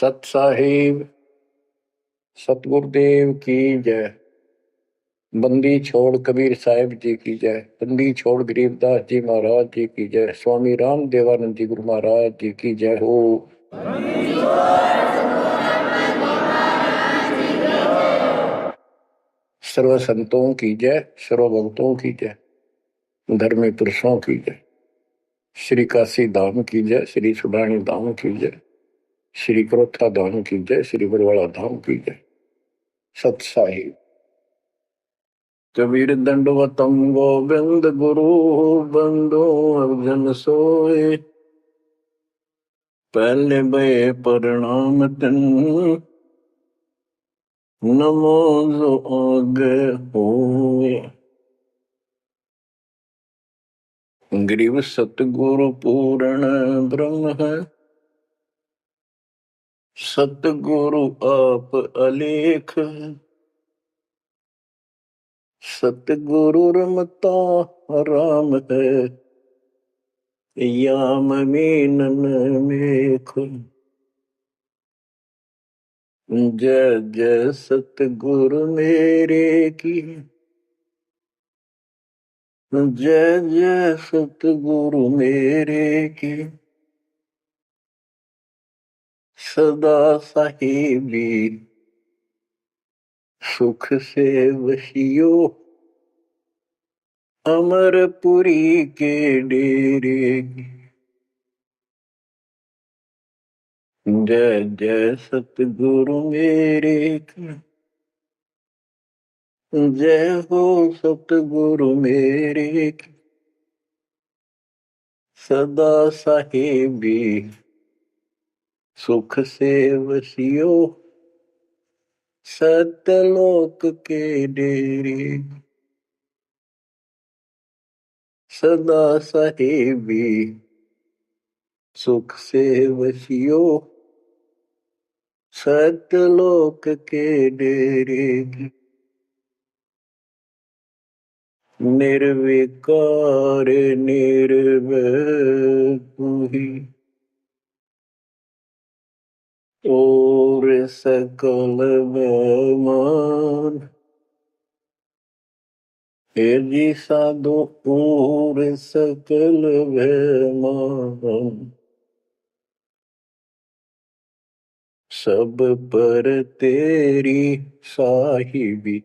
सत साहिब सतगुरुदेव की जय। बंदी छोड़ कबीर साहिब जी की जय। बंदी छोड़ गरीबदास जी महाराज जी की जय। स्वामी राम देवानंद जी गुरु महाराज जी की जय हो। सर्व संतों की जय, सर्व भक्तों की जय, धर्मी पुरुषों की जय। श्री काशी धाम की जय, श्री सुडानी धाम की जय, श्री क्रोथा धाम की जय, श्री बरवाड़ा धाम की जय। सत साहिब कबीर दंडवतम गोविंद गुरु बंदो अर्जन सोए। पहले बे प्रणाम तन नमो जो आगे होए। ग्रीव सतगुरु पूर्ण ब्रह्म है, सतगुरु आप अलेख। सतगुरु रमता राम है, याम मीनन मेख। जय जय सतगुरु मेरे की, जय जय सतगुरु मेरे की। सदा साहिबी सुख से वशियो, अमरपुरी के डेरे की। जय जय सतगुरु मेरे की, जय हो सतगुरु मेरे की। सदा साहिबी सुख से वसियो, सतलोक के डेरे। सदा साहिबी सुख से वसियो, सतलोक के डेरे। निर्विकार निर्भय तू ही, और सकल बेमान। हे जी साधो और सकल बेमान। सब पर तेरी साहिबी,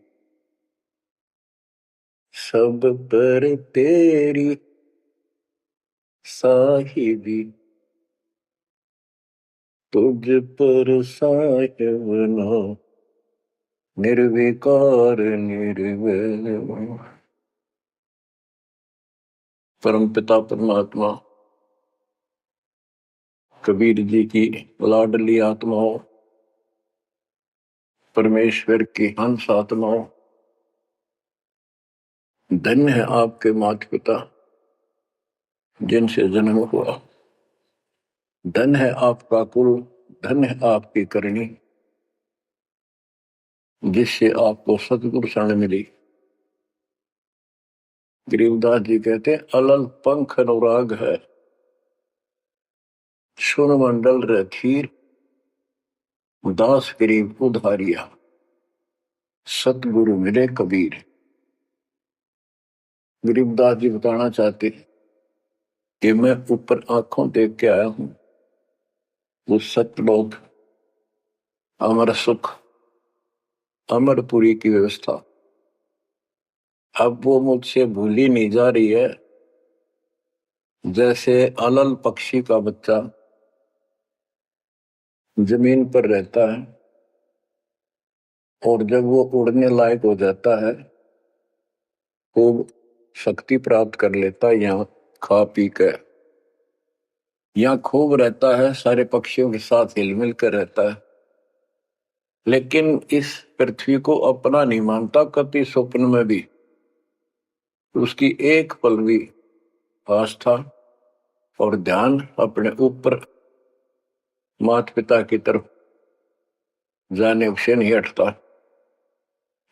सब पर तेरी साहिबी। तुझ पर साहिब ना निर्विकार निर्वैर। परम पिता परमात्मा कबीर जी की लाडली आत्माओं, परमेश्वर की हंस आत्माओं, धन्य है आपके माता पिता जिनसे जन्म हुआ। धन्य है आपका कुल, धन्य है आपकी करनी जिससे आपको सतगुरु शरण मिली। गरीबदास जी कहते हैं, अलल पंख अनुराग है, सुन मंडल रखीर, दास गरीब उधारिया। सतगुरु मिले कबीर। गरीबदास जी बताना चाहते कि मैं ऊपर आंखों देख के आया हूं वो सतलोक, अमर सुख, अमरपुरी की व्यवस्था। अब वो मुझसे भूली नहीं जा रही है। जैसे अलल पक्षी का बच्चा जमीन पर रहता है और जब वो उड़ने लायक हो जाता है, खूब शक्ति प्राप्त कर लेता है, यहाँ खा पी कर यहाँ खूब रहता है, सारे पक्षियों के साथ हिलमिल कर रहता है, लेकिन इस पृथ्वी को अपना नहीं मानता कभी स्वप्न में भी। उसकी एक पल भी आस्था और ध्यान अपने ऊपर माता पिता की तरफ जाने से नहीं हटता।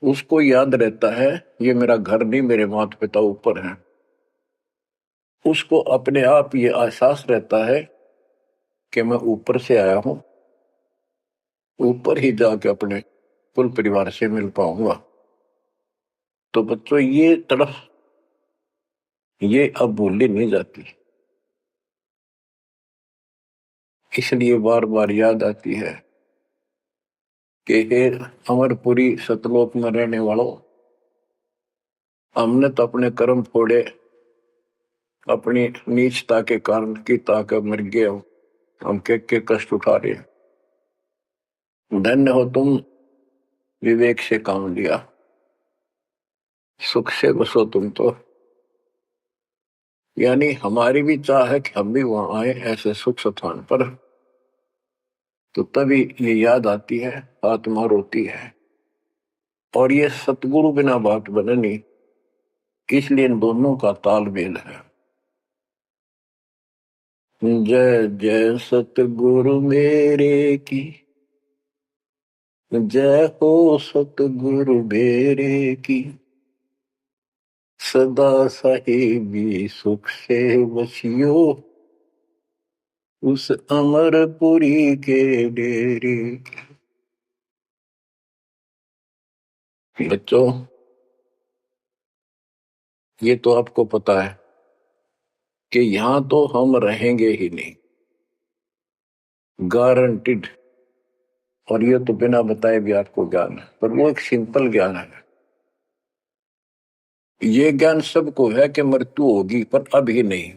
उसको याद रहता है ये मेरा घर नहीं, मेरे माता पिता ऊपर हैं। उसको अपने आप ये एहसास रहता है कि मैं ऊपर से आया हूं ऊपर ही जाके अपने कुल परिवार से मिल पाऊंगा। तो बच्चों ये तरफ ये अब भूली नहीं जाती, इसलिए बार बार याद आती है कि हे अमरपुरी सतलोक में रहने वालों, हमने तो अपने कर्म फोड़े, अपनी नीचता के कारण की ताकत मर गए, हम के कष्ट उठा रहे हैं। धन्य हो तुम, विवेक से काम लिया, सुख से बसो तुम तो। यानी हमारी भी चाह है कि हम भी वहां आए ऐसे सुख स्थान पर। तो तभी ये याद आती है, आत्मा रोती है। और ये सतगुरु बिना बात बने नहीं, इसलिए इन दोनों का तालमेल है। जय जय सतगुरु मेरे की, जय हो सतगुरु मेरे की, सदा साहिबी सुख से बसियो, उस अमरपुरी के डेरे। बच्चों ये तो आपको पता है कि यहां तो हम रहेंगे ही नहीं, गारंटीड। और ये तो बिना बताए भी आपको ज्ञान है, पर वो एक सिंपल ज्ञान है। ये ज्ञान सबको है कि मृत्यु होगी, पर अभी नहीं।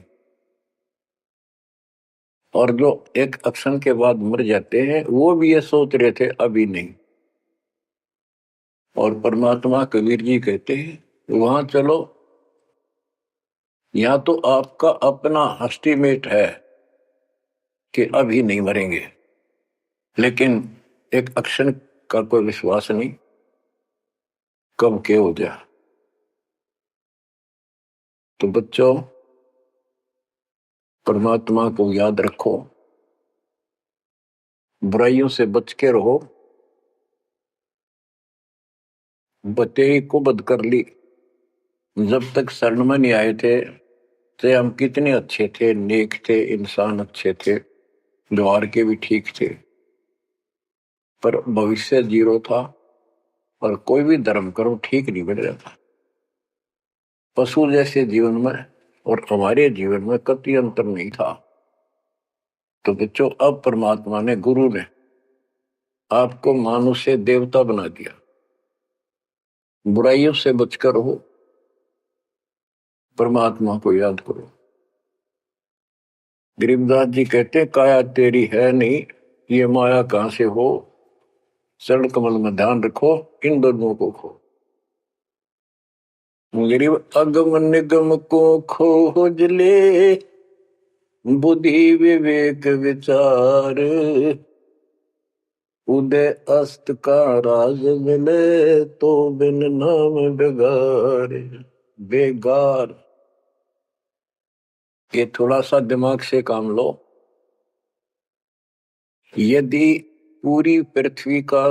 और जो एक क्षण के बाद मर जाते हैं वो भी ये सोच रहे थे अभी नहीं। और परमात्मा कबीर जी कहते हैं वहां चलो, यहां तो आपका अपना एस्टीमेट है कि अभी नहीं मरेंगे, लेकिन एक क्षण का कोई विश्वास नहीं कब के हो जाए। तो बच्चों परमात्मा को याद रखो, बुराइयों से बच के रहो। बतेरी को बद कर ली, जब तक शरण में नहीं आए थे तो हम कितने अच्छे थे, नेक थे, इंसान अच्छे थे, व्यवहार के भी ठीक थे, पर भविष्य जीरो था। और कोई भी धर्म करो ठीक नहीं बन रहा था। पशु जैसे जीवन में और हमारे जीवन में कतई अंतर नहीं था। तो बच्चों अब परमात्मा ने, गुरु ने आपको मानुष से देवता बना दिया। बुराइयों से बचकर हो, परमात्मा को याद करो। गरीबदास जी कहते काया तेरी है नहीं, ये माया कहां से हो, चरण कमल में ध्यान रखो, इन दोनों को खो। गरीब अगम निगम को खोज ले, बुद्धि विवेक विचार, उदय अस्त का राज मिले, तो बिन नाम बेगार। बेगार, ये थोड़ा सा दिमाग से काम लो। यदि पूरी पृथ्वी का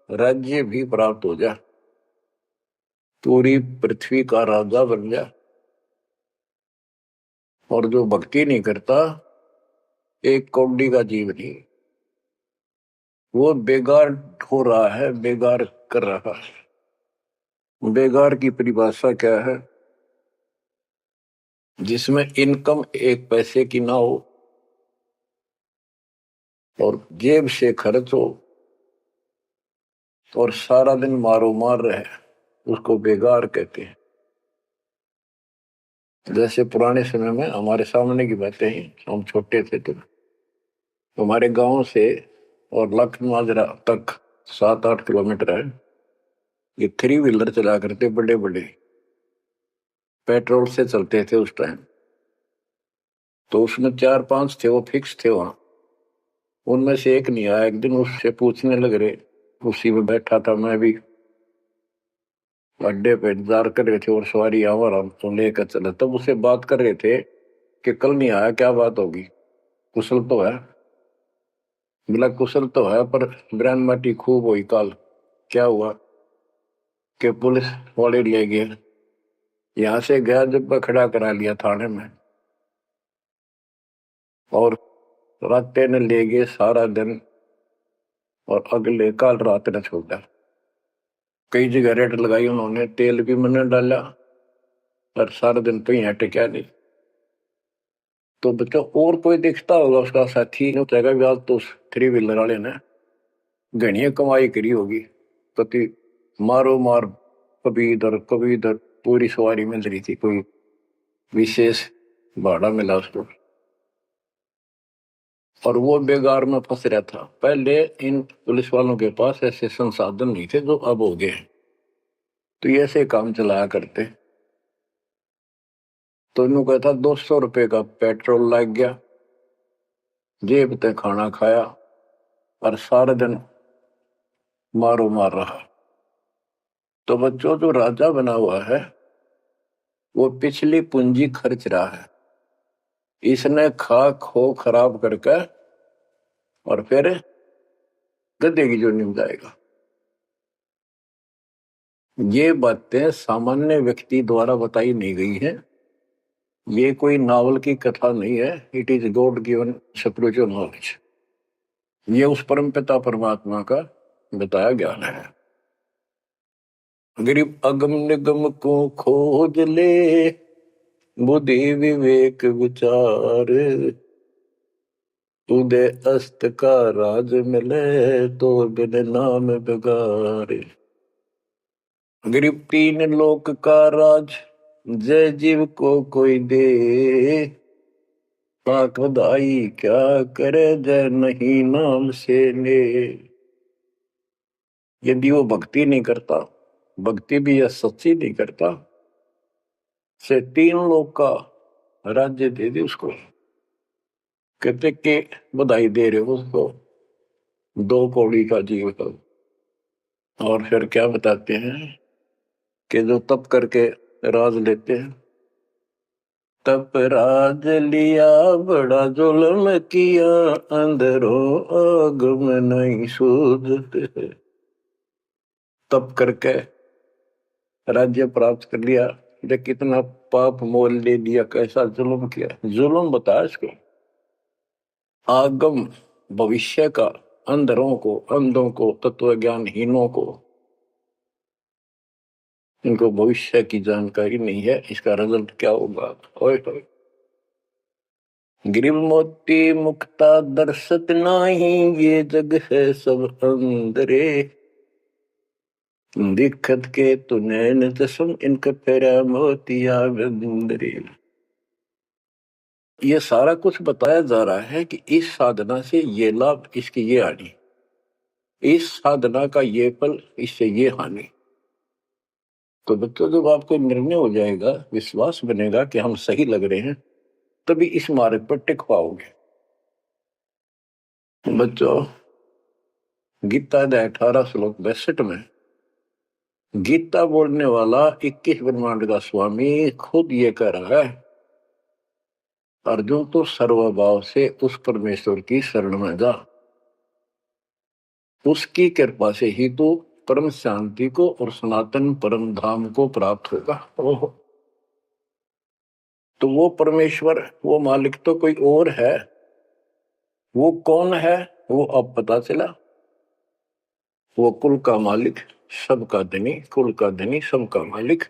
राज्य भी प्राप्त हो जाए, पूरी पृथ्वी का राजा बन जाए, और जो भक्ति नहीं करता, एक कौड़ी का जीव नहीं, वो बेगार हो रहा है, बेगार कर रहा है। बेगार की परिभाषा क्या है? जिसमें इनकम एक पैसे की ना हो और जेब से खर्च हो और सारा दिन मारो मार रहे, उसको बेगार कहते हैं। जैसे पुराने समय में हमारे सामने की बातें हैं, हम छोटे थे तो हमारे गांव से और लखनऊ तक 7-8 किलोमीटर है। ये 3 व्हीलर चला करते, बड़े बड़े पेट्रोल से चलते थे उस टाइम। तो उसमें 4-5 थे, वो फिक्स थे वहां। उनमें से एक नहीं आया। एक दिन उससे पूछने लग रहे, उसी में बैठा था मैं भी, अड्डे पे इंतजार कर रहे थे और सवारी आवर हम तो लेकर चले। तब उससे बात कर रहे थे कि कल नहीं आया, क्या बात होगी, कुशल तो है? बोला कुशल तो है, पर ब्रांड माटी खूब हुई काल। क्या हुआ कि पुलिस वाले ले गए, यहां से गया जब खड़ा करा लिया थाने में, और रास्ते ने ले गए सारा दिन और अगले काल रात ने छोड़ा। कई जगह रेट लगाई उन्होंने, तेल भी मैंने डाला, पर सारा दिन तो यहाँ टिका नहीं। तो बच्चों और कोई दिखता होगा उसका साथी नहीं चाहेगा भी, आज तो उस 3 व्हीलर वाले ने घनी कमाई करी होगी, कति मारो मार, कभी इधर पूरी सवारी मिल रही थी, कोई विशेष भाड़ा मिला उसको, और वो बेगार में फंस रहा था। पहले इन पुलिस वालों के पास ऐसे संसाधन नहीं थे जो अब हो गए, तो ये ऐसे काम चलाया करते। तो इन्हों कहता 200 रुपये का पेट्रोल लग गया, जेब ते खाना खाया, और सारा दिन मारो मार रहा। तो बच्चों जो राजा बना हुआ है वो पिछली पूंजी खर्च रहा है, इसने खा खो खराब करके और फिर गधे की जोड़ी में जाएगा। ये बातें सामान्य व्यक्ति द्वारा बताई नहीं गई है, ये कोई नावल की कथा नहीं है, it is God given spiritual knowledge. ये उस परम पिता परमात्मा का बताया ज्ञान है। गरीब अगम निगम को खोज ले, बुद्धि विवेक विचार, उदय अस्त का राज मिले, तो बिन नाम बेगार। गरीब 3 लोक का राज, जय जीव को कोई दे, पाक बधाई क्या करे, जय नहीं नाम से ले। यदि वो भक्ति नहीं करता, भक्ति भी यह सच्ची नहीं करता, से 3 लोक का राज्य दे दे उसको। कहते कि बधाई दे रहे हो उसको 2 कौड़ी का जीव का। और फिर क्या बताते हैं कि जो तप करके राज लेते हैं, तप राज लिया बड़ा जुल्म किया, अंदरों आगम नहीं सूझते। तप करके राज्य प्राप्त कर लिया, ये कितना पाप मोल ले लिया, कैसा जुल्म किया। जुल्म बताया इसको, आगम भविष्य का, अंधरों को, अंधों को, तत्व ज्ञानहीनों को, इनको भविष्य की जानकारी नहीं है, इसका रिजल्ट क्या होगा। ओए गिरिव मोती मुक्ता दर्शत नाही, ये जग है सब अंदरे, दिक्कत के तु नैन चश्म, इनके फेरा मोतिया बंदरे। ये सारा कुछ बताया जा रहा है कि इस साधना से ये लाभ, इसकी ये हानि, इस साधना का ये फल, इससे ये हानि। तो बच्चों जब आपको निर्णय हो जाएगा, विश्वास बनेगा कि हम सही लग रहे हैं, तभी इस मार्ग पर टिक पाओगे। बच्चों गीता अध्याय 18 श्लोक 62 में गीता बोलने वाला 21 ब्रह्मांड का स्वामी खुद ये कह रहा है, अर्जुन तो सर्वभाव से उस परमेश्वर की शरण में जा, उसकी कृपा से ही तो परम शांति को और सनातन परम धाम को प्राप्त होगा। तो वो परमेश्वर, वो मालिक तो कोई और है। वो कौन है वो अब पता चला। वो कुल का मालिक, सबका धनी, कुल का धनी, सबका मालिक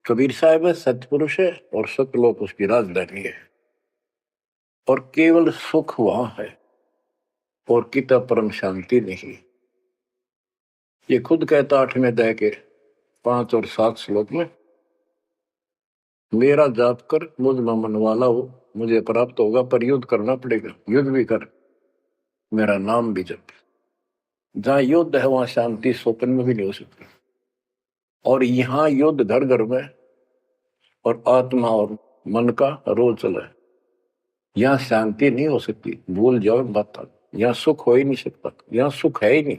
कबीर साहब है, सतपुरुष है, और सतलोक उसकी राजधानी है, और केवल सुख वहां है, और किता परम शांति नहीं। ये खुद कहता 8वें अध्याय के 5 और 7 श्लोक में, मेरा जाप कर मुझ में मन वाला हो, मुझे प्राप्त होगा, पर युद्ध करना पड़ेगा, युद्ध भी कर, मेरा नाम भी जप। जहां युद्ध है वहां शांति स्वप्न में भी नहीं हो सकती, और यहाँ युद्ध घर घर में और आत्मा और मन का रोज चला है। यहाँ शांति नहीं हो सकती, भूल जाओ बात, यहाँ सुख हो ही नहीं सकता, यहाँ सुख है ही नहीं।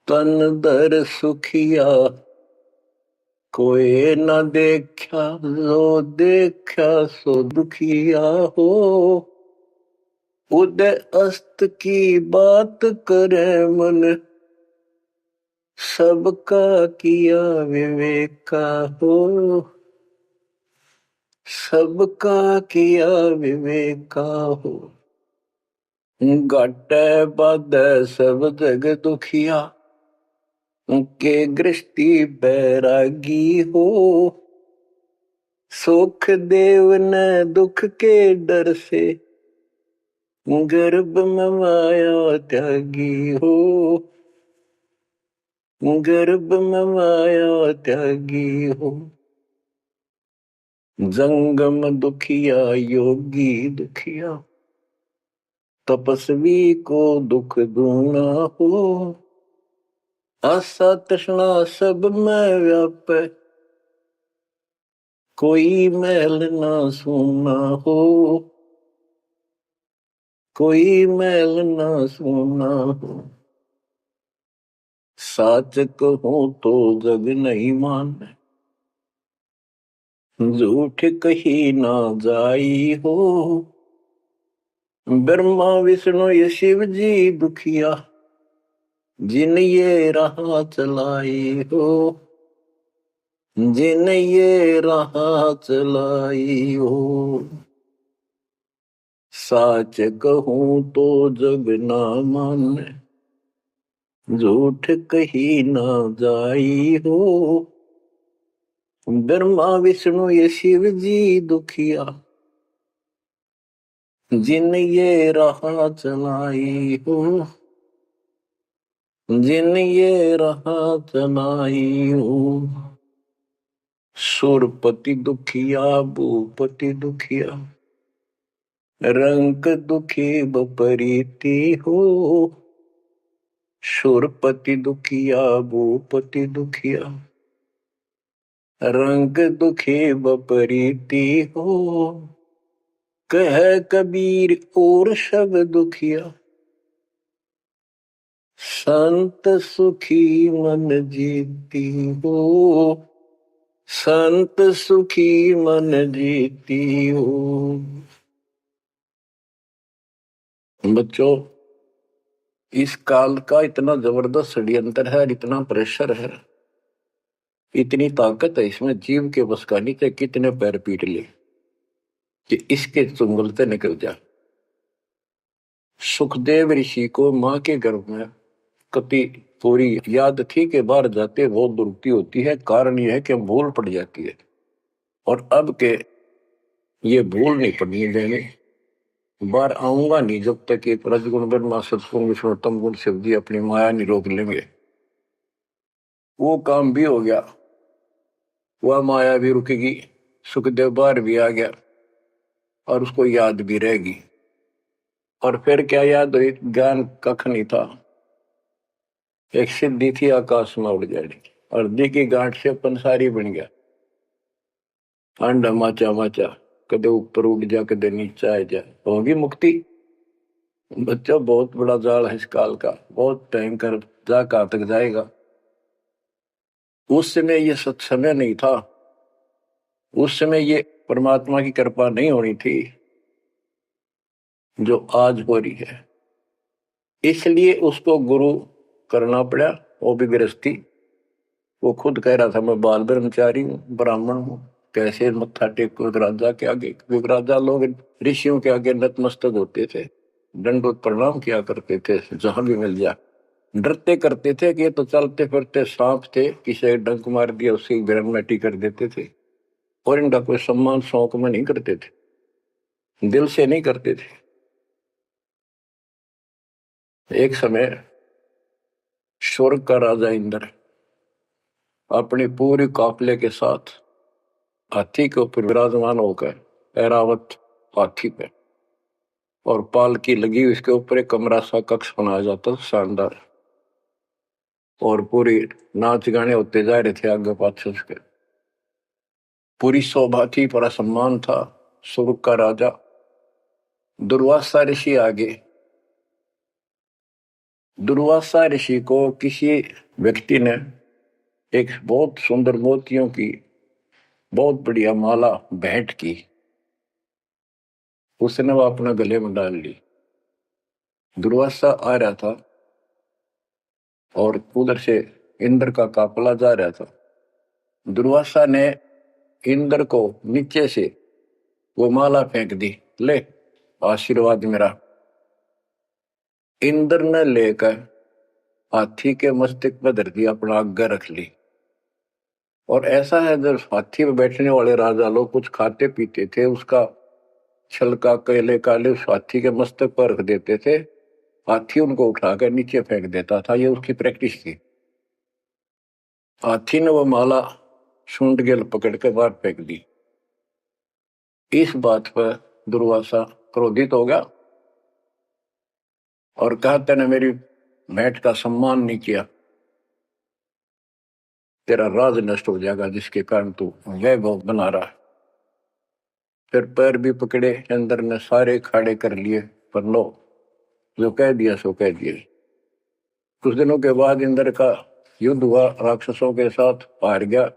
तन दर सुखिया कोई न देखा, जो देखा सो दुखिया हो, उदय अस्त की बात करे मन, सबका किया विवेका हो, सबका किया विवेका हो। घाटे बाधे सब जग दुखिया, के गृष्टि बैरागी हो। सुख देव न दुख के डर से, गर्भ में माया त्यागी हो। गर्भ में माया त्यागी हो। जंगम दुखिया योगी दुखिया, तपस्वी को दुख दूना हो। आशा तृष्णा सब में व्यापे, कोई मैल ना सूना हो। कोई मैल ना सूना हो। साच कहूं तो जग नहीं माने, झूठ कही ना जाई हो। ब्रह्मा विष्णु ये शिव जी दुखिया, जिन ये राह चलाई हो। जिन ये राह चलाई हो। साच कहूं तो जग ना माने, झूठ कही ना जाई हो। ब्रह्मा विष्णु ये शिव जी दुखिया, जिन ये राह चलाई हो। जिन ये राह चलाई हो। सुरपति दुखिया भूपति दुखिया, रंग दुखी बपरीति हो। सुरपति दुखिया भूपति दुखिया, रंग दुखी बपरीति हो। कह कबीर और सब दुखिया, संत सुखी मन जीती हो। संत सुखी मन जीती हो। बच्चों, इस काल का इतना जबरदस्त षड्यंत्र है, इतना प्रेशर है, इतनी ताकत है इसमें, जीव के बस का नहीं थे। कितने पैर पीट ले कि इसके चुंगलते निकल जा। सुखदेव ऋषि को मां के गर्भ में कति पूरी याद थी कि बाहर जाते बहुत दुर्गति होती है। कारण यह है कि भूल पड़ जाती है, और अब के ये भूल नहीं पड़नी देंगे। बाहर आऊंगा नहीं जब तक कि रजगुण ब्रह्मा सतगुण विष्णु तम गुण शिव जी अपनी माया नहीं रोक लेंगे। वो काम भी हो गया, वह माया भी रुकेगी, सुखदेव बाहर भी आ गया और उसको याद भी रहेगी। और फिर क्या याद हुई? ज्ञान कख नहीं था, एक सिद्धि थी आकाश में उड़ जाएगी। और दी की गांठ से पंसारी बन गया। अंडा माचा माचा, कदे ऊपर उड़ जा कदे नीचे आ जा, होगी मुक्ति। बच्चा बहुत बड़ा जाल है इस काल का, बहुत भयंकर जा कहां तक जाएगा। उस समय ये सत्समय नहीं था, उस समय ये परमात्मा की कृपा नहीं होनी थी जो आज हो रही है। इसलिए उसको गुरु करना पड़ा, वो भी गृहस्थी। वो खुद कह रहा था मैं बाल ब्रह्मचारी हूँ, ब्राह्मण हूँ, कैसे मत्था टेको राजा के आगे। क्योंकि राजा लोग ऋषियों के आगे नतमस्तक होते थे, दंडोत प्रणाम किया करते थे जहां भी मिल जाए। डरते करते थे कि ये तो चलते फिरते सांप थे, किसी डंक मार दिया उसकी ब्रह्मटी कर देते थे। और इनका कोई सम्मान शौक में नहीं करते थे, दिल से नहीं करते थे। एक समय स्वर्ग का राजा इंद्र अपने पूरे काफिले के साथ हाथी के ऊपर विराजमान होकर, ऐरावत हाथी पे, और पालकी लगी उसके ऊपर एक कमरा सा कक्ष बनाया जाता था शानदार, और पूरी नाच गाने होते जा रहे थे आगे पाछे उसके। पूरी शोभा थी, पूरा सम्मान था। स्वर्ग का राजा दुर्वासा ऋषि आगे। दुर्वासा ऋषि को किसी व्यक्ति ने एक बहुत सुंदर मोतियों की बहुत बढ़िया माला भेंट की। उसने वो अपने गले में डाल ली। दुर्वासा आ रहा था और उधर से इंद्र का काफिला जा रहा था। दुर्वासा ने इंद्र को नीचे से वो माला फेंक दी, ले आशीर्वाद मेरा। इंद्र ने लेकर हाथी के मस्तक पर धर दिया, अपना आज्ञा रख ली। और ऐसा है, जब हाथी में बैठने वाले राजा लोग कुछ खाते पीते थे, उसका छलका केले काले उस हाथी के मस्तक पर रख देते थे, हाथी उनको उठाकर नीचे फेंक देता था। ये उसकी प्रैक्टिस थी। हाथी ने वो माला सूंड गेल पकड़ कर बाहर फेंक दी। इस बात पर दुर्वासा क्रोधित हो गया और कहा, तूने मेरी भेंट का सम्मान नहीं किया, तेरा राज नष्ट हो जाएगा, जिसके कारण तू वैभव बना रहा है। फिर पैर भी पकड़े, अंदर ने सारे खड़े कर लिए, पर लो, जो कह दिया सो कह दिया। कुछ दिनों के बाद इंद्र का युद्ध हुआ, राक्षसों के साथ हार गया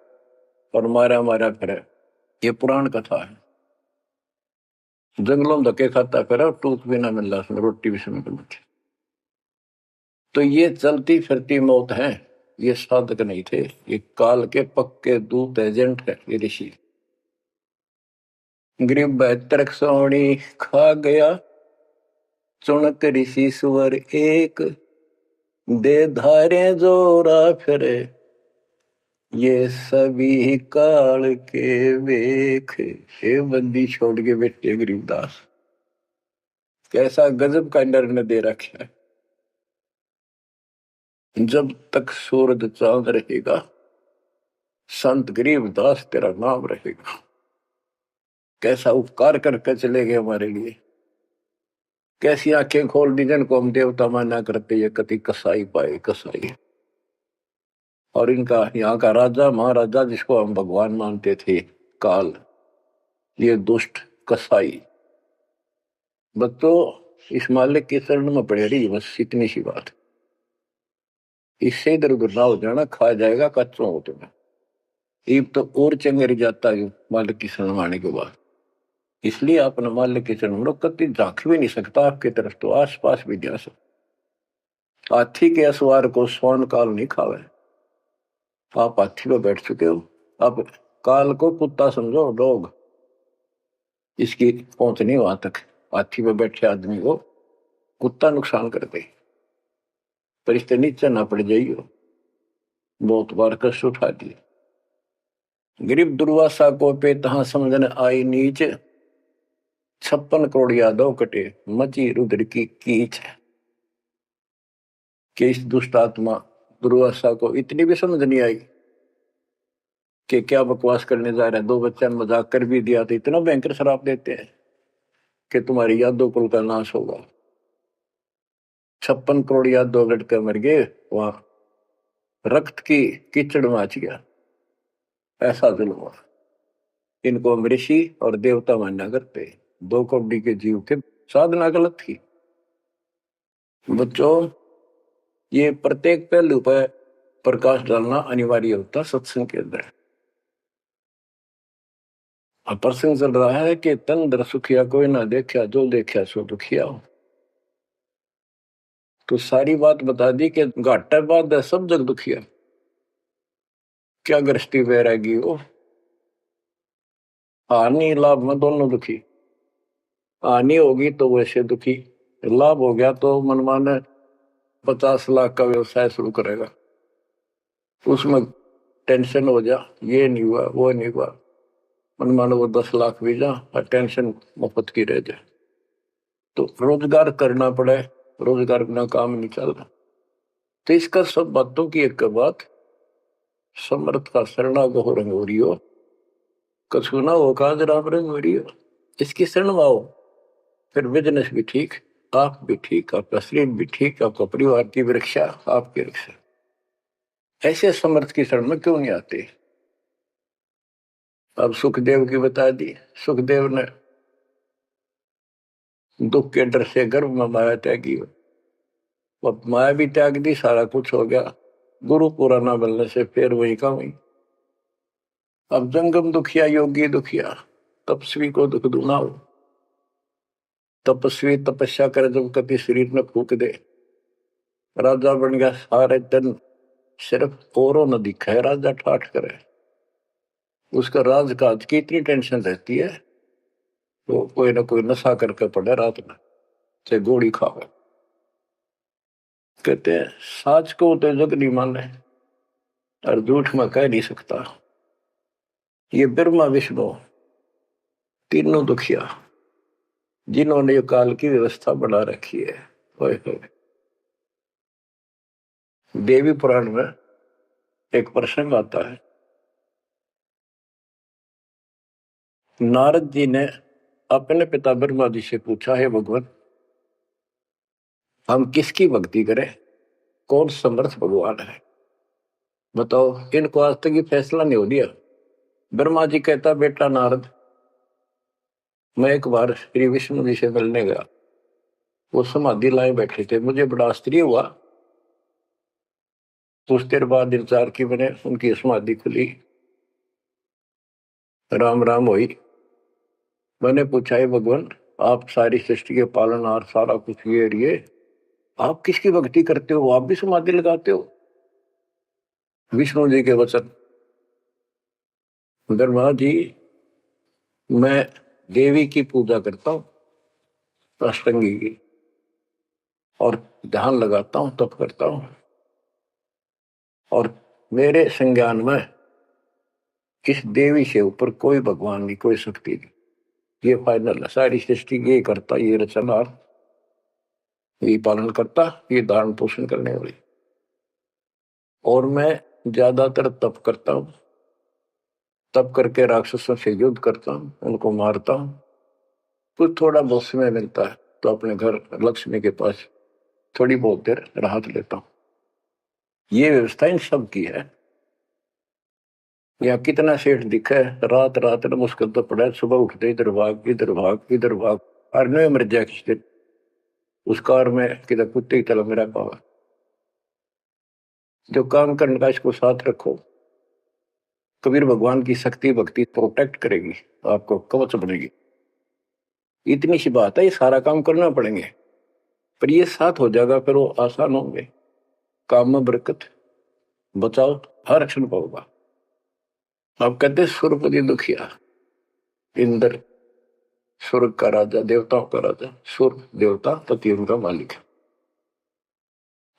और मारा मारा फिरे। ये पुराण कथा है। जंगलों में धक्के खाता फिरा, टूक भी ना मिल रहा, रोटी भी समय पर बची। तो ये चलती फिरती मौत है, ये साधक नहीं थे, ये काल के पक्के दूत एजेंट है, ये ऋषि। गरीब 72 सोनी खा गया, चुनक ऋषि सुवर एक, दे धारे जोरा फिरे, ये सभी काल के वेख। हे बंदी छोड़ के बेटे गरीबदास, कैसा गजब का निर्णय दे रखा है। जब तक सूरज चांद रहेगा, संत गरीबदास तेरा नाम रहेगा। कैसा उपकार करके चले गए हमारे लिए, कैसी आंखें खोल दी जिनको हम देवता माना करते, ये कति कसाई पाए कसाई। और इनका यहाँ का राजा महाराजा जिसको हम भगवान मानते थे, काल, ये दुष्ट कसाई। बच्चों, इस मालिक के चरण में पड़े रही, बस इतनी सी बात। इससे इधर उधर ना हो जाना, खा जाएगा कच्चों होते में। ईब तो और चंगेरी जाता है मालिक की शरण आने के बाद। इसलिए अपने मालिक के चरण में कति झांक भी नहीं सकता आपकी तरफ, तो आस पास भी जा सकता। हाथी के असवार को स्वर्ण काल नहीं खावे। आप हाथी पर बैठ चुके हो, अब काल को कुत्ता समझो, डॉग, इसकी पहुंच नहीं वहां तक। हाथी पर बैठे आदमी को कुत्ता नुकसान करते, पर इससे नीचे ना पड़ जाइयो, बहुत बार कष्ट उठा दिए। गरीब दुर्वासा को पे तहां समझने आई नीच, 56 करोड़ यादव कटे, मची रुद्र की कीच। कि इस दुष्ट आत्मा दुर्वासा को इतनी भी समझ नहीं आई कि क्या बकवास करने जा रहे हैं। 2 बच्चा मजाक कर भी दिया तो इतना भयंकर शराब देते हैं कि तुम्हारी यादव कुल का नाश होगा। 56 करोड़ यादव लड़के मर गए, वहां रक्त की कीचड़ मच गया। ऐसा जुल्म हुआ। इनको हम ऋषि और देवता मानना करते, 2 कौड़ी के जीव थे, साधना गलत थी। बच्चों, ये प्रत्येक पहलू पर प्रकाश डालना अनिवार्य होता सत्संग के अंदर। अब प्रसंग चल रहा है कि तन दर सुखिया कोई ना देखा, जो देखा सो दुखिया। तो सारी बात बता दी कि घाटा बाद सब जग दुखिया। क्या गृष्टि वैरागी हो, हानि लाभ में दोनों दुखी। हानि होगी तो वैसे दुखी, लाभ हो गया तो मनमाने 50 लाख का व्यवसाय शुरू करेगा, उसमें टेंशन हो जा, ये नहीं हुआ वो नहीं हुआ, मनमाने वो 10 लाख भी जा और टेंशन मुफ्त की रह जाए। तो रोजगार करना पड़े, रोजगार बिना काम नहीं चल रहा। तो इसका सब बातों की एक बात, समर्थ का शरणा गो रंग हो रही हो, कछुना हो काज राम रंग हो रही हो, इसकी शरण में आओ, फिर बिजनेस भी ठीक, आप भी ठीक, आपका शरीर भी ठीक, आपका परिवार की भी रक्षा, आपकी रक्षा। ऐसे समर्थ की शरण में क्यों नहीं आते। अब सुखदेव की बता दी। सुखदेव ने दुख के डर से गर्भ में माया त्यागी, अब माया भी त्याग दी, सारा कुछ हो गया, गुरु पूरा ना मिलने से फिर वही का वही। अब जंगम दुखिया योगी दुखिया, तपस्वी को दुख दूना हो। तपस्वी तपस्या करे, जब कभी शरीर में फूक दे, राजा बन गया, सारे दिन सिर्फ औरों न दिखाए, राजा ठाठ करे, उसका राजकाज की इतनी टेंशन रहती है, तो कोई ना कोई नशा करके पड़े रात में, चाहे गोली खावे। कहते हैं साच को तो जग नहीं माने और झूठ में कह नहीं सकता। ये ब्रह्मा विष्णु तीनों दुखिया जिन्होंने ये काल की व्यवस्था बना रखी है। होए होए। देवी पुराण में एक प्रसंग आता है, नारद जी ने अपने पिता ब्रह्मा जी से पूछा, है भगवान हम किसकी भक्ति करें, कौन समर्थ भगवान है, बताओ। इनको आज तक ये फैसला नहीं हो दिया। ब्रह्मा जी कहता, बेटा नारद मैं एक बार श्री विष्णु जी से मिलने गया, वो समाधि लाए बैठे थे, मुझे बड़ा आश्चर्य हुआ। कुछ देर बाद इंतजार की मैंने, उनकी समाधि खुली, राम राम हुई। मैंने पूछा, है भगवान आप सारी सृष्टि के पालनहार, सारा कुछ ये आप किसकी भक्ति करते हो, आप भी समाधि लगाते हो। विष्णु जी के वचन, ब्रह्मा जी मैं देवी की पूजा करता हूँ, अष्टंगी की, और ध्यान लगाता हूँ, तप करता हूँ, और मेरे संज्ञान में इस देवी से ऊपर कोई भगवान नहीं, कोई शक्ति नहीं। ये फाइनल है, सारी सृष्टि ये करता, ये रचनहार, ये पालन करता, ये धारण पोषण करने वाली। और मैं ज्यादातर तप करता हूँ, तप करके राक्षसों से युद्ध करता हूँ, उनको मारता हूँ। कुछ थोड़ा बहुत समय मिलता है तो अपने घर लक्ष्मी के पास थोड़ी बहुत देर राहत लेता हूँ। ये व्यवस्था इन सब की है। या कितना सेठ दिखे, रात रात में मुश्किल तो पड़ा, सुबह उठते इधर भाग इधर भाग इधर भाग, और नहीं मर जाए किस दिन उस कार में किधर कुत्ते की तरह मेरा पावा। जो काम करने का इसको साथ रखो, कबीर भगवान की शक्ति भक्ति प्रोटेक्ट करेगी, आपको कवच बनेगी। इतनी सी बात है, ये सारा काम करना पड़ेंगे, पर ये साथ हो जाएगा, फिर वो आसान होंगे। काम में बरकत, बचाओ, हर क्षण पाओगा। आप कहते सुरपति दुखिया, इंद्र स्वर्ग का राजा, देवताओं का राजा, सुर देवता पति उनका मालिक है।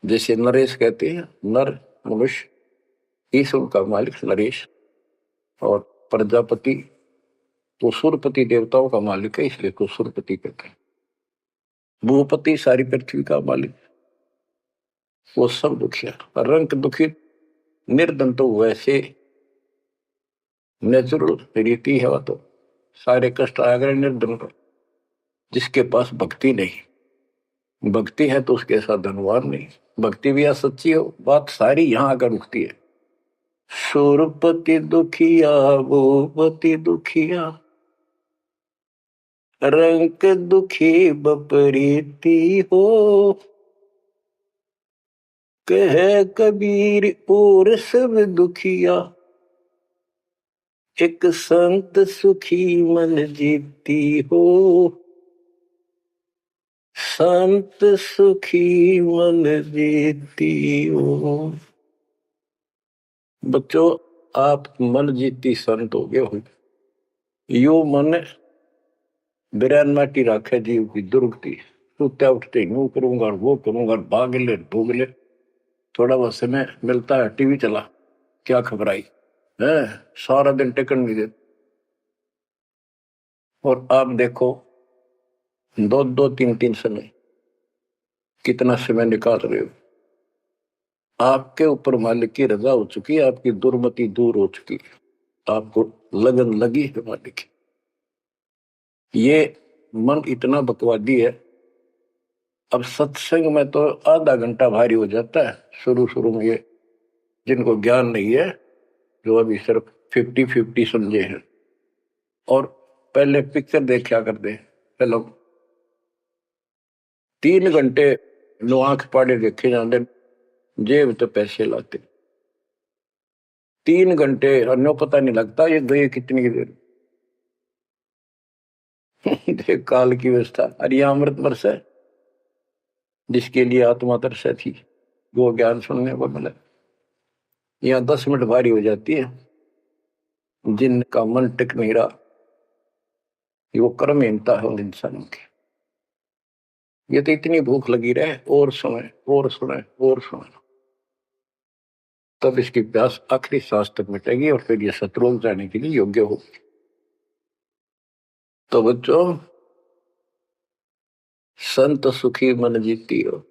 जैसे नरेश कहते हैं, नर मनुष्य, ईश्वर का मालिक नरेश, और प्रजापति तो सुरपति देवताओं का मालिक है, इसलिए तो सुरपति कहते हैं। भूपति सारी पृथ्वी का मालिक, वो सब दुखिया। रंग दुखी निर्धन तो वैसे नेचुरल रीति है, वो तो सारे कष्ट आ गए निर्धन पर। जिसके पास भक्ति नहीं, भक्ति है तो उसके साथ धनवान नहीं, भक्ति भी सच्ची हो, बात सारी यहां आकर रुकती है। सुरपति दुखिया भूपति दुखिया, रंग दुखी बपरीती हो, कह कबीर और सब दुखिया, एक संत सुखी मन जीती हो, संत सुखी मन जीती हो। बच्चों आप मन जीती संत हो गए हो। यो मन बिरान माटी राखे जीव की दुर्गति, सुत्या उठते यूं करूंगा वो करूंगा, भाग ले भोग ले, थोड़ा बहुत समय मिलता है टीवी चला, क्या खबर आई है, सारा दिन टिकन नहीं देते। और आप देखो दो दो तीन तीन समय कितना समय निकाल रहे हो। आपके ऊपर मालिक की रजा हो चुकी है, आपकी दुर्मति दूर हो चुकी है, आपको लगन लगी है मालिक की। ये मन इतना बकवादी है। अब सत्संग में तो आधा घंटा भारी हो जाता है शुरू शुरू में, ये जिनको ज्ञान नहीं है, जो अभी सिर्फ 50-50 समझे हैं, और पहले पिक्चर देखा करते पहले 3 घंटे नो आंख पाड़े देखे जाते, जेब तो पैसे लाते 3 घंटे, अन्यों पता नहीं लगता ये गए कितनी देर। देख काल की व्यवस्था। अरे अमृत वर्ष है, जिसके लिए आत्मा तरसा थी, वो ज्ञान सुनने को मिला। यहाँ 10 मिनट भारी हो जाती है, जिनका मन टिक नहीं रहा, वो कर्महीनता है उन इंसानों की। ये तो इतनी भूख लगी रहे और सुने और सुने और सुने, तब इसकी प्यास आखिरी सांस तक मिटेगी और फिर ये शत्रुघ्न जाने के लिए योग्य होगी। तो बच्चों, संत सुखी मन जीती हो।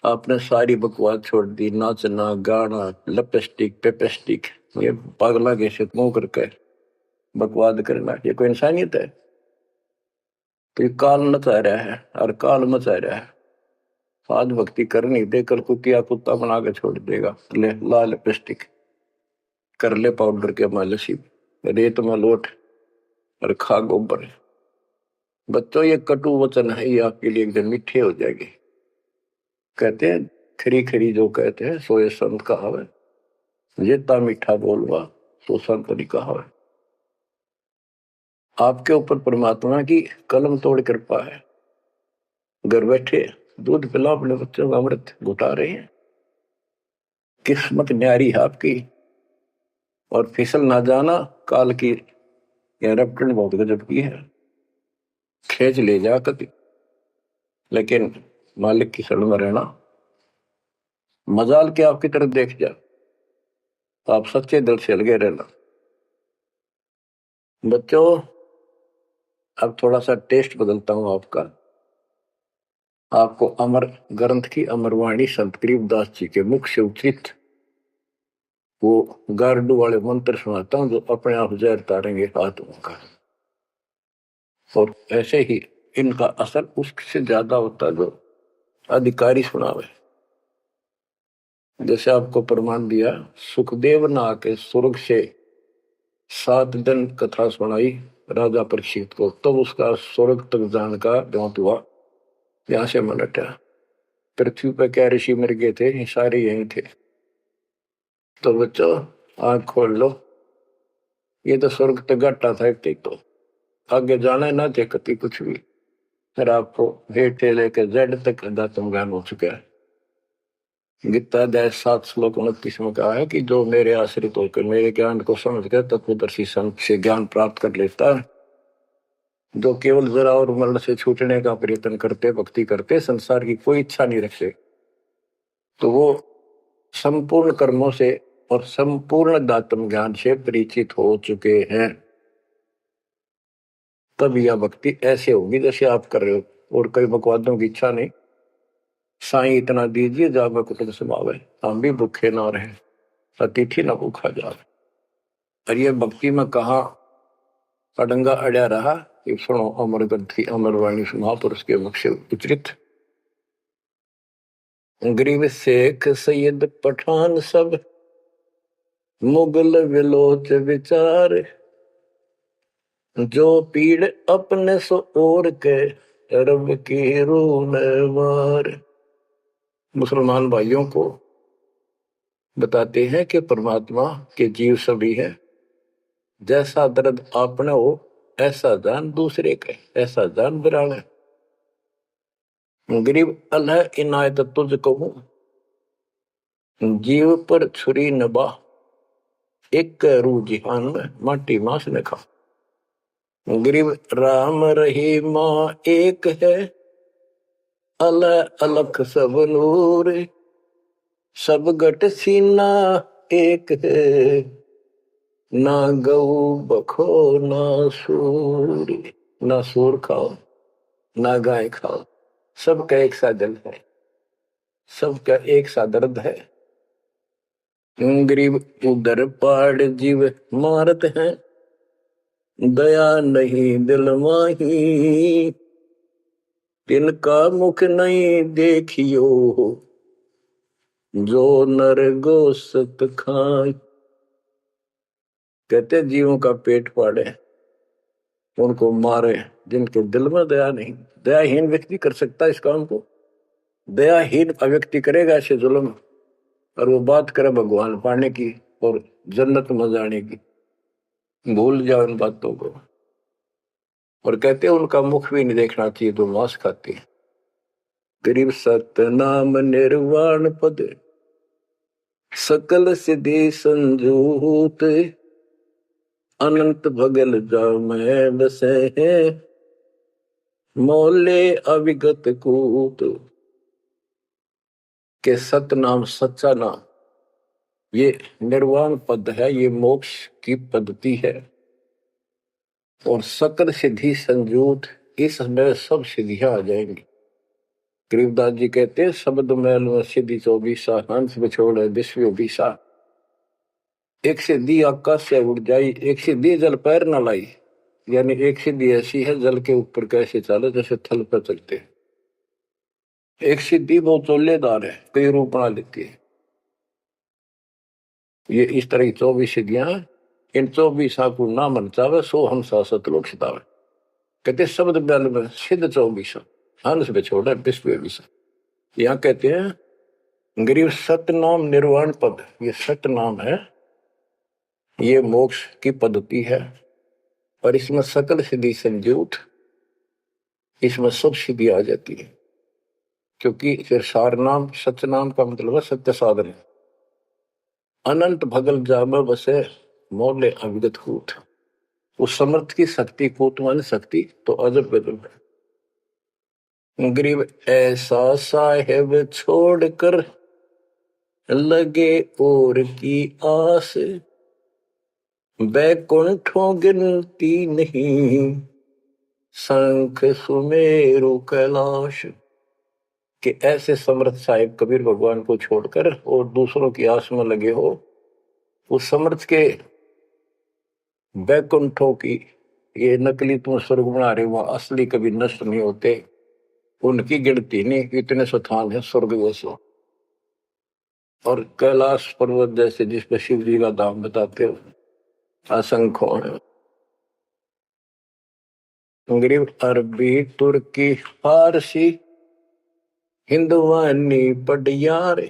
आपने सारी बकवास छोड़ दी, नाचना गाना लिपस्टिक पेपेस्टिक, ये पागला के मुंह करके बकवाद करना, ये कोई इंसानियत है? तो ये काल मचा रहा है और काल मचा रहा है। आज भक्ति कर नहीं दे, कल कुतिया कुत्ता बना के छोड़ देगा। ले ला लिपस्टिक, कर ले पाउडर के मालिश, रेत में लोट और खा गोबर। बच्चों, ये कटु वचन है, ये आपके लिए एकदम मीठे हो जाएंगे। कहते हैं खरी खरी जो कहते हैं सो ये संत कहावे, जेता मीठा बोलवा सो संत नहीं कहावे। आपके ऊपर परमात्मा की कलम तोड़ कृपा है। घर बैठे दूध पिला अपने बच्चों का अमृत घुटा रहे हैं। किस्मत न्यारी है आपकी। और फिसल ना जाना, काल की रपटन बहुत गजब की है, खेच ले जा कभी, लेकिन मालिक की शरण में रहना। मजाल के आपकी तरफ देख जा, आप सच्चे दिल से लगे रहना। बच्चों, अब थोड़ा सा टेस्ट बदलता हूं आपका। आपको अमर ग्रंथ की अमरवाणी संत गरीबदास जी के मुख से उचित वो गारडू वाले मंत्र सुनाता हूं, जो अपने आप जहर तारेंगे आत्मा का। और ऐसे ही इनका असर उससे ज्यादा होता जो अधिकारी सुनावे। जैसे आपको प्रमाण दिया, सुखदेव ना के स्वर्ग से 7 दिन कथा सुनाई राजा परीक्षित को, तब तो उसका स्वर्ग तक जाने का द्योत हुआ। यहां से मन हटा। पृथ्वी पर क्या ऋषि मर गए थे, सारे यही थे। तो बच्चों, आंख खोल लो। ये तो स्वर्ग तक घाटा था, तो आगे जाना ना थे कति कुछ भी। फिर आपको हेठ से लेकर जेड तक अध्यात्म ज्ञान हो चुका है। गीता अध्याय 7 श्लोक 29 में कहा है कि जो मेरे आश्रित होकर मेरे ज्ञान को समझ कर तत्वदर्शी संत से ज्ञान प्राप्त कर लेता है, जो केवल जरा और मरण से छूटने का प्रयत्न करते, भक्ति करते, संसार की कोई इच्छा नहीं रखते, तो वो संपूर्ण कर्मों से और संपूर्ण दात्म ज्ञान से परिचित हो चुके हैं। तब यह भक्ति ऐसे होगी जैसे आप कर रहे हो, और कई बकवादों की इच्छा नहीं। साईं इतना दीजिए जावे कुटुंब समावे, हम भी भूखे ना रहे, अतिथि न भूखा जावे। और ये भक्ति में कहा अडंगा अड़या रहा। ये सुनो अमर ग्रंथी अमरवाणी महापुरुष के मुख से उच्चरित। गरीब शेख सैयद पठान सब मुगल विलोच विचार, जो पीड़ अपने सो और के रब की रूह मार। मुसलमान भाइयों को बताते हैं कि परमात्मा के जीव सभी है। जैसा दर्द आपने हो ऐसा जान दूसरे के, ऐसा जान बिराने। गरीब अल्लाह इनायत तुझ कहूं, जीव पर छुरी नबा, एक रू जिहान में माटी मांस ने खा। गरीब राम रहीमा एक है, अल्लाह अलख सब नूर, सब गट सीना एक है, ना गऊ बखो ना सूर। ना सूर खाओ ना गाय खाओ, सबका एक सा दिल है, सबका एक सा दर्द है। गरीब उधर पाड़ जीव मारत हैं, दया नहीं दिल माही, तिनका मुख नहीं देखियो, जो नर गोसत खाए। कहते जीवों का पेट फाड़े, उनको मारे, जिनके दिल में दया नहीं। दयाहीन व्यक्ति कर सकता है इस काम को। दयाहीन व्यक्ति करेगा ऐसे जुल्म, और वो बात करे भगवान पाने की और जन्नत में जाने की, भूल जाओ इन बातों को। और कहते हैं उनका मुख भी नहीं देखना चाहिए, तो मांस खाते हैं। गरीब सतनाम निर्वाण पद, सकल सिद्धि संजूत, अनंत भगल जा मैं बसे हैं, मोले अविगत कूत के सतनाम सच्चा नाम, ये निर्वाण पद है, ये मोक्ष की पद्धति है। और सकल सिद्धि संजूत, इसमें सब सिद्धियां आ जाएंगी। गरीबदास जी कहते हैं शब्द मैल में सिद्धि 24 हंस बिछोड़ विश्व 20। एक सिद्धि आकाश से उड़ जाई, एक सिद्धि जल पैर न लाई। यानी एक सिद्धि ऐसी है जल के ऊपर कैसे चले जैसे थल पर चलते हैं। एक सिद्धि बहुत चोलेदार है, कई रूप बना लेती है। ये इस तरह की 24 सिद्धियां, इन 24 को ना मन चावे सो हम सासत लोग सितावे। कहते शब्द बैल में सिद्ध 24 हंस पे छोड़ा विश्व 20। यहाँ कहते हैं गरीब सतनाम निर्वाण पद, ये सतनाम है, ये मोक्ष की पद्धति है। और इसमें सकल सिद्धि संजूत, इसमें सब सिद्धि आ जाती है। क्योंकि फिर सार नाम सतनाम का मतलब है सत्य साधन। अनंत भगल जाम बसे मोले अविगत कूट, उस समर्थ की शक्ति कूट मान शक्ति तो अजब गजब है। गरीब ऐसा साहेब छोड़कर लगे और की आस, बैकुंठों गिनती नहीं शंख सुमेरु कैलाश। कि ऐसे समर्थ साहिब कबीर भगवान को छोड़कर और दूसरों की आस में लगे हो, उस समर्थ के बैकुंठों की, ये नकली तुम स्वर्ग बना रहे हो, असली कभी नष्ट नहीं होते, उनकी गिनती नहीं, इतने स्थान है स्वर्ग जैसे। और कैलाश पर्वत जैसे जिसपे शिव जी का धाम बताते हो, असंख्य है। गरीब अरबी तुर्की फारसी हिंदवानी पटियार,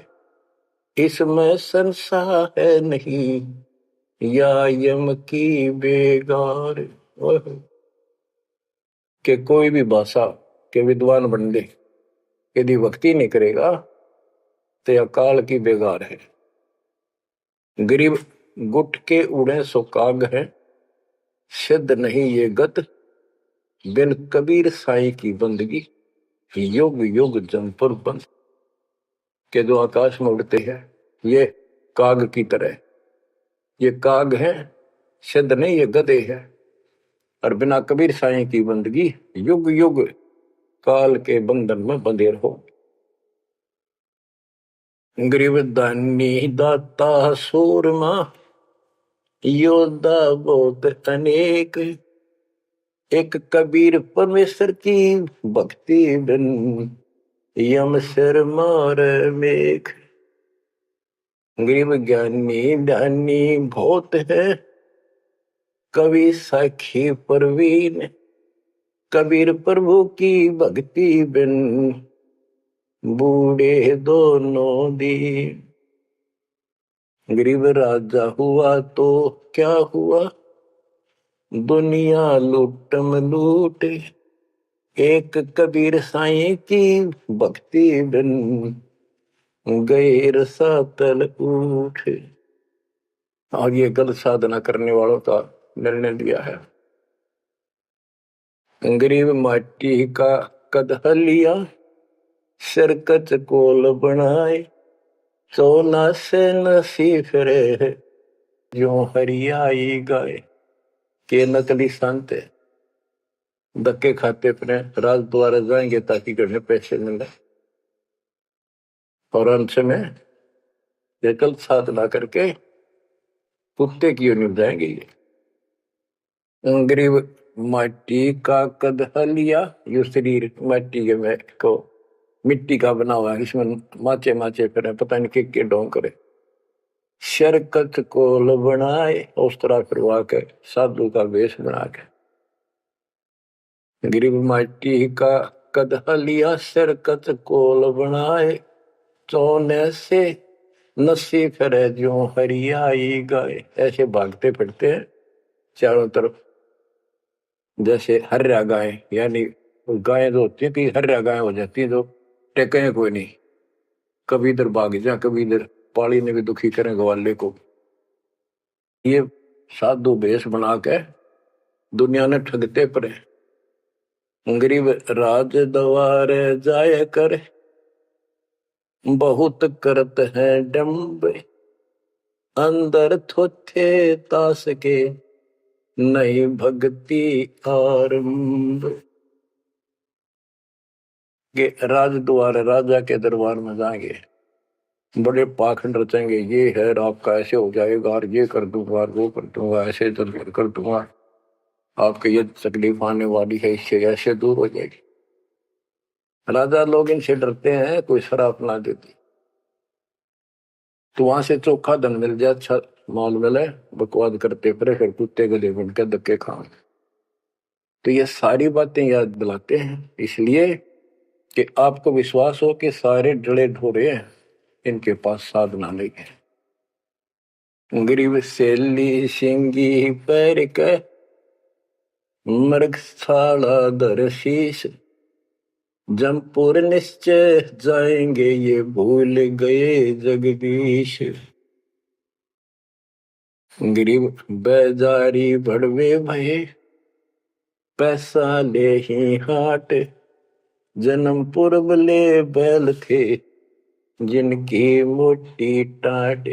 इसमें संसार है नहीं या यम की बेगार। के कोई भी भाषा के विद्वान बंदे यदि भक्ति नहीं करेगा तो यह काल की बेगार है। गरीब गुट के उड़े सो काग है, सिद्ध नहीं ये गत बिन कबीर साई की बंदगी, युग युग जमपुर बंद। के जो आकाश में उड़ते हैं ये काग की तरह, ये काग है, सिद्ध नहीं ये गधे है। और बिना कबीर साई की बंदगी युग युग काल के बंधन में बंधे रहो। गरीब दानी दाता सूरमा योद्धा बहुत अनेक, एक कबीर परमेश्वर की भक्ति बिन यम सिर मार मेघ। गरीब ज्ञानी ध्यानी बहुत है, कवि साखी परवीन, कबीर प्रभु की भक्ति बिन बूढ़े दोनों दीन। गरीब राजा हुआ तो क्या हुआ, दुनिया लूटम लूटे, एक कबीर साईं की भक्ति बिन गैर सातल उठे। और ये गलत साधना करने वालों का निर्णय दिया है। गरीब माटी का कदह लिया, सिर कच कोल बनाए, सोना से नसी फिरे जो हरियाई गाय। के नकली संत धक्के खाते अपने राज द्वारा जाएंगे ताकि घर पैसे मिले, और अंत में ये गलत साधना करके कुत्ते की ओर जाएंगे। ये गरीब माटी का कदह लिया, यो शरीर माटी के को मिट्टी का बना हुआ है, इसमें माचे माचे फिर पता नहीं के ढोंग करे। शरकत कोल बनाए, उस तरह करवा के साधु का वेश बना के। गरीब माटी का कदह लिया, शरकत कोल बनाए, चौने से नसी फिरे जो हरियाई गाय। ऐसे भागते फिरते हैं चारों तरफ जैसे हर्या गाय, यानी गायें जो होती है कि हर्या गाय हो जाती है जो टेके कोई नहीं, कभी इधर भाग जा कभी इधर, पाली ने भी दुखी करें ग्वाले को। ये साधु भेष बना के दुनिया ने ठगते पड़े। गरीब राज द्वार जाय कर, बहुत करत है डम्ब, अंदर थोथे तास के, नहीं भक्ति आरंभ। के राज द्वार, राजा के दरबार में जाएंगे, बड़े पाखंड रचेंगे, ये है आपका ऐसे हो जाएगा, और ये कर दूंगा, वो कर दूंगा, ऐसे कर दूंगा, आपके ये तकलीफ आने वाली है, इससे ऐसे दूर हो जाएगी। राजा लोग इनसे डरते हैं, कोई शराब ना देती तो वहां से चोखा धन मिल जाए, अच्छा माल मिले, बकवाद करते फिर कुत्ते गले बन के धक्के खाएं। तो ये सारी बातें याद दिलाते हैं इसलिए कि आपको विश्वास हो कि सारे डले ढोरे हैं, इनके पास साधना नहीं है। गरीब सेली सिंगी पैर के, मृगशाला धर शीश, जमपुर निश्चय जाएंगे, ये भूल गए जगदीश। गरीब बेजारी भड़वे भये, पैसा ले ही हाट, जन्म पूर्व ले बैल थे, जिनकी मोटी टाट।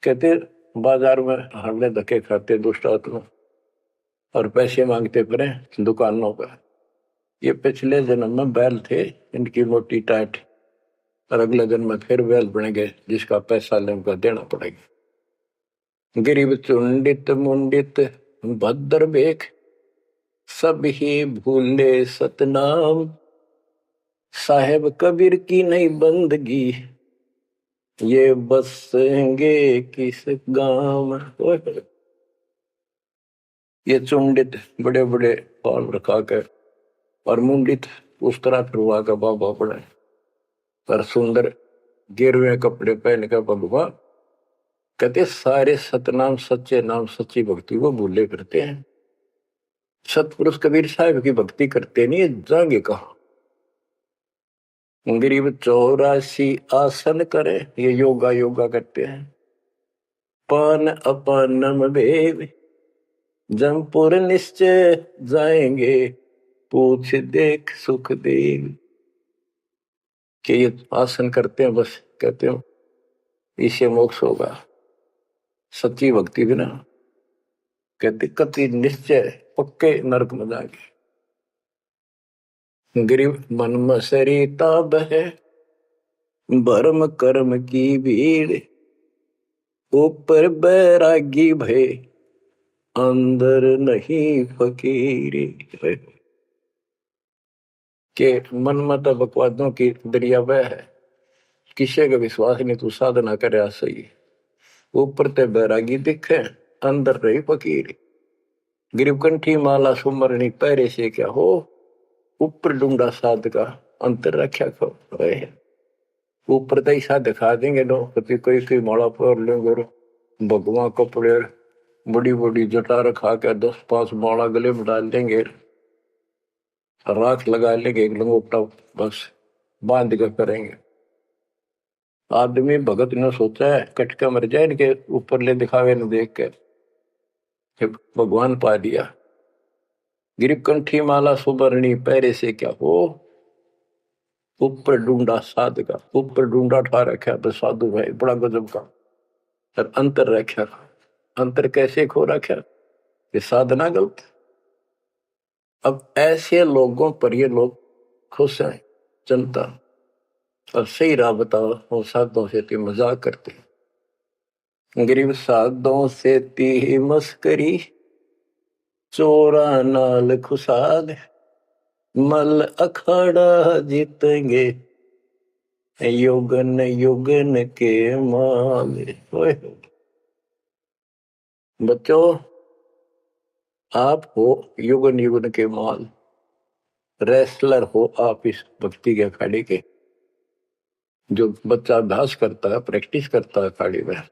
कहते बाजार में हरने धक्के खाते दुष्ट आत्मा और पैसे मांगते फिरे दुकानों पर, ये पिछले जन्म में बैल थे, इनकी मोटी टाट, और अगले जन्म में फिर बैल बनेंगे, जिसका पैसा ले उनका देना पड़ेगा। गरीब चुंडित मुंडित भद्र बेख, सब ही भूले सतनाम, साहेब कबीर की नहीं बंदगी, ये बसेंगे किस गांव। ये चुंडित बड़े बड़े बाल रखा कर और मुंडित उस तरह फिरवा कर बाबा पड़े, पर सुंदर गिरवे कपड़े पहन कर भगवान, कहते सारे सतनाम सच्चे नाम सच्ची भक्ति को भूले करते हैं। सतपुरुष कबीर साहब की भक्ति करते नहीं, जाएंगे कहा। गरीब 84 आसन करे, ये योगा योगा करते हैं। पान अपानम भेद, जमपुर निश्चय जाएंगे, पूछ देख सुख देव। कि ये आसन करते हैं, बस कहते हो इससे मोक्ष होगा, सच्ची भक्ति बिना कहते कति निश्चय पक्के नरक में जाएंगे। गरीब मन मसरी ताब है, भरम कर्म की भीड़, ऊपर बैरागी भय, अंदर नहीं फकीरी। के मन मत बकवादों की दरिया वह है, किसी का विश्वास नहीं, तू साधना करे सही, ऊपर ते बैरागी दिखे, अंदर रही फकीरी। गरीब कंठी माला सुमरनी पैरे से क्या हो, ऊपर ढूंढा साध का, अंतर रक्षा खो। ऊपर तो ऐसा दिखा देंगे लोग, कभी कोई कोई माला पर लेंगे, भगवान कपड़े बड़ी बड़ी जटा रखा के 10-5 माला गले में डाल देंगे, राख लगा लेंगे, एक लंगोटा बस बांध कर करेंगे। आदमी भगत ने सोचा है कटका मर जाए इनके ऊपर ले दिखावे न देख कर, भगवान पा दिया। गिरीब कंठी माला सुबरणी पैरे से क्या हो, ऊपर ढूंढा साध का, ऊपर ढूंढा ठा रखा तो साधु भाई बड़ा गजब का, और अंतर रखा, अंतर कैसे खो रखा, ये साधना गलत। अब ऐसे लोगों पर ये लोग खुश हैं जनता, और सही राह बताओ, वो साधुओं से ती मजाक करते। गरीब साधुओं से ती मस्करी, चोरा नाल खुशाल, मल अखाड़ा जीतेंगे, युगन युगन के माल। बच्चों आप हो युगन युगन के माल, रेसलर हो आप इस भक्ति के अखाड़े के। जो बच्चा अभ्यास करता है, प्रैक्टिस करता है अखाड़े में,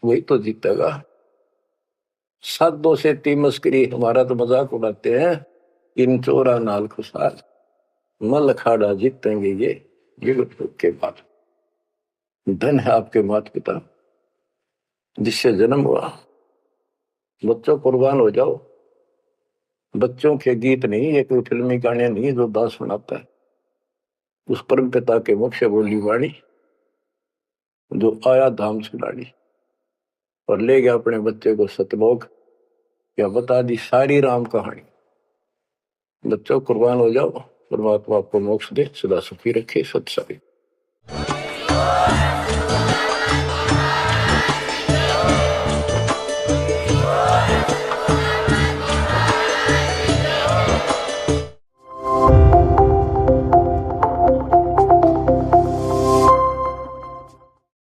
वही तो जीतेगा। साधुओं से ती मस्करी, हमारा तो मजाक उड़ाते हैं, इन चोरा नाल खुशाल, मल अखाड़ा जीतेंगे ये युग के बाद। धन है आपके माता पिता जिससे जन्म हुआ, बच्चों कुर्बान हो जाओ, बच्चों के गीत नहीं, ये कोई फिल्मी गाने नहीं जो दास सुनाता है। उस परम पिता के मुख से बोली वाणी जो आया धाम से लाड़ी और ले गया अपने बच्चे को सतलोक, या बता दी सारी राम कहानी। बच्चों कुर्बान हो जाओ, परमात्मा आपको मोक्ष दे, सदा सुखी रखे, सत्संग।